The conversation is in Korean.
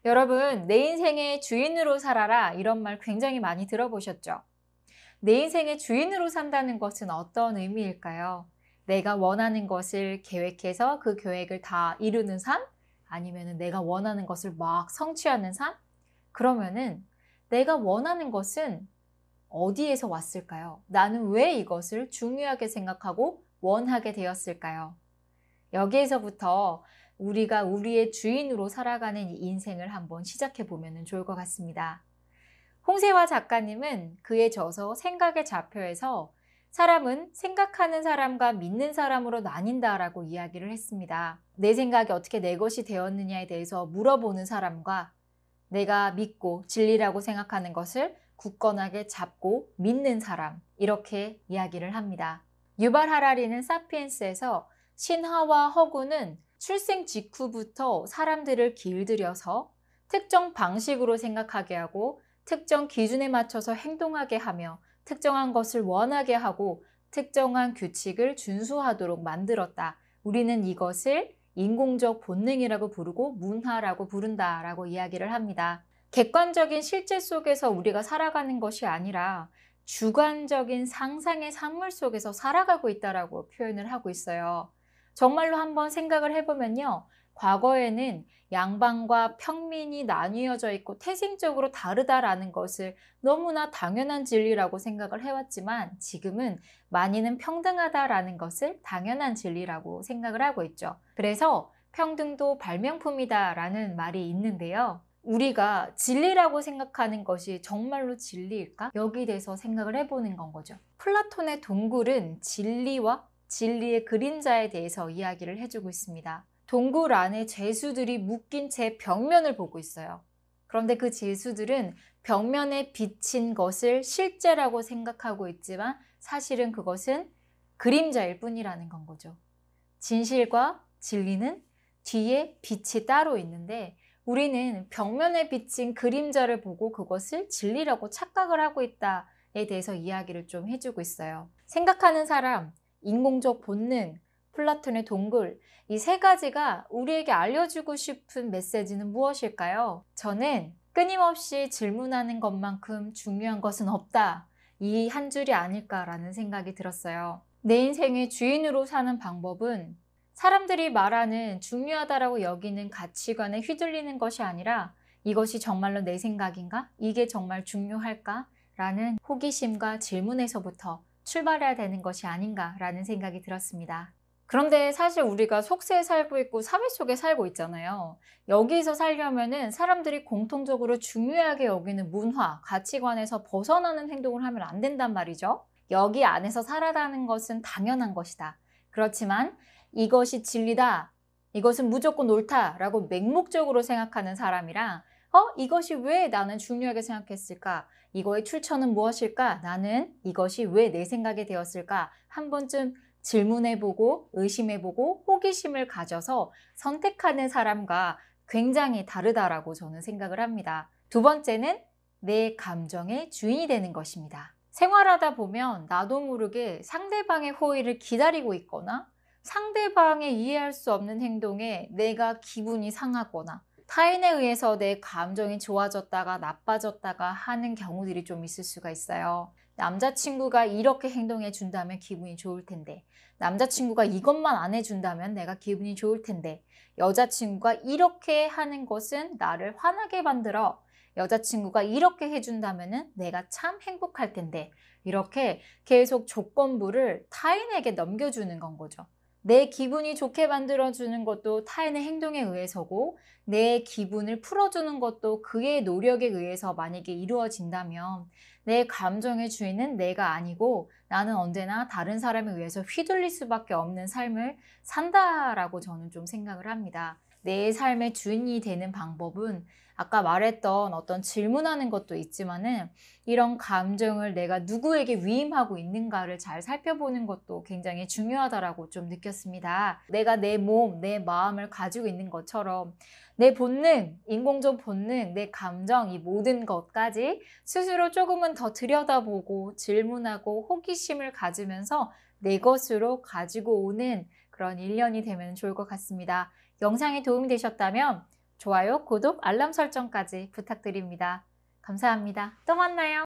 여러분, 내 인생의 주인으로 살아라 이런 말 굉장히 많이 들어보셨죠? 내 인생의 주인으로 산다는 것은 어떤 의미일까요? 내가 원하는 것을 계획해서 그 계획을 다 이루는 삶? 아니면 내가 원하는 것을 막 성취하는 삶? 그러면은 내가 원하는 것은 어디에서 왔을까요? 나는 왜 이것을 중요하게 생각하고 원하게 되었을까요? 여기에서부터 우리가 우리의 주인으로 살아가는 이 인생을 한번 시작해 보면 좋을 것 같습니다. 홍세화 작가님은 그의 저서 생각의 좌표에서 사람은 생각하는 사람과 믿는 사람으로 나뉜다라고 이야기를 했습니다. 내 생각이 어떻게 내 것이 되었느냐에 대해서 물어보는 사람과 내가 믿고 진리라고 생각하는 것을 굳건하게 잡고 믿는 사람, 이렇게 이야기를 합니다. 유발 하라리는 사피엔스에서 신화와 허구는 출생 직후부터 사람들을 길들여서 특정 방식으로 생각하게 하고 특정 기준에 맞춰서 행동하게 하며 특정한 것을 원하게 하고 특정한 규칙을 준수하도록 만들었다. 우리는 이것을 인공적 본능이라고 부르고 문화라고 부른다라고 이야기를 합니다. 객관적인 실제 속에서 우리가 살아가는 것이 아니라 주관적인 상상의 산물 속에서 살아가고 있다라고 표현을 하고 있어요. 정말로 한번 생각을 해보면요. 과거에는 양반과 평민이 나뉘어져 있고 태생적으로 다르다라는 것을 너무나 당연한 진리라고 생각을 해왔지만 지금은 많이는 평등하다라는 것을 당연한 진리라고 생각을 하고 있죠. 그래서 평등도 발명품이다라는 말이 있는데요. 우리가 진리라고 생각하는 것이 정말로 진리일까? 여기에 대해서 생각을 해보는 건 거죠. 플라톤의 동굴은 진리와 진리의 그림자에 대해서 이야기를 해주고 있습니다. 동굴 안에 죄수들이 묶인 채 벽면을 보고 있어요. 그런데 그 죄수들은 벽면에 비친 것을 실제라고 생각하고 있지만 사실은 그것은 그림자일 뿐이라는 건 거죠. 진실과 진리는 뒤에 빛이 따로 있는데 우리는 벽면에 비친 그림자를 보고 그것을 진리라고 착각을 하고 있다에 대해서 이야기를 좀 해주고 있어요. 생각하는 사람, 인공적 본능, 플라톤의 동굴, 이 세 가지가 우리에게 알려주고 싶은 메시지는 무엇일까요? 저는 끊임없이 질문하는 것만큼 중요한 것은 없다. 이 한 줄이 아닐까라는 생각이 들었어요. 내 인생의 주인으로 사는 방법은 사람들이 말하는 중요하다라고 여기는 가치관에 휘둘리는 것이 아니라 이것이 정말로 내 생각인가? 이게 정말 중요할까? 라는 호기심과 질문에서부터 출발해야 되는 것이 아닌가라는 생각이 들었습니다. 그런데 사실 우리가 속세에 살고 있고 사회 속에 살고 있잖아요. 여기서 살려면은 사람들이 공통적으로 중요하게 여기는 문화, 가치관에서 벗어나는 행동을 하면 안 된단 말이죠. 여기 안에서 살아가는 것은 당연한 것이다. 그렇지만 이것이 진리다, 이것은 무조건 옳다라고 맹목적으로 생각하는 사람이랑 이것이 왜 나는 중요하게 생각했을까? 이거의 출처는 무엇일까? 나는 이것이 왜 내 생각이 되었을까? 한 번쯤 질문해보고 의심해보고 호기심을 가져서 선택하는 사람과 굉장히 다르다라고 저는 생각을 합니다. 두 번째는 내 감정의 주인이 되는 것입니다. 생활하다 보면 나도 모르게 상대방의 호의를 기다리고 있거나 상대방의 이해할 수 없는 행동에 내가 기분이 상하거나 타인에 의해서 내 감정이 좋아졌다가 나빠졌다가 하는 경우들이 좀 있을 수가 있어요. 남자친구가 이렇게 행동해 준다면 기분이 좋을 텐데, 남자친구가 이것만 안 해준다면 내가 기분이 좋을 텐데, 여자친구가 이렇게 하는 것은 나를 화나게 만들어. 여자친구가 이렇게 해준다면 내가 참 행복할 텐데, 이렇게 계속 조건부를 타인에게 넘겨주는 건 거죠. 내 기분이 좋게 만들어주는 것도 타인의 행동에 의해서고 내 기분을 풀어주는 것도 그의 노력에 의해서 만약에 이루어진다면 내 감정의 주인은 내가 아니고 나는 언제나 다른 사람에 의해서 휘둘릴 수밖에 없는 삶을 산다라고 저는 좀 생각을 합니다. 내 삶의 주인이 되는 방법은 아까 말했던 어떤 질문하는 것도 있지만은 이런 감정을 내가 누구에게 위임하고 있는가를 잘 살펴보는 것도 굉장히 중요하다라고 좀 느꼈습니다. 내가 내 몸, 내 마음을 가지고 있는 것처럼 내 본능, 인공적 본능, 내 감정, 이 모든 것까지 스스로 조금은 더 들여다보고 질문하고 호기심을 가지면서 내 것으로 가지고 오는 그런 1년이 되면 좋을 것 같습니다. 영상이 도움이 되셨다면 좋아요, 구독, 알람 설정까지 부탁드립니다. 감사합니다. 또 만나요.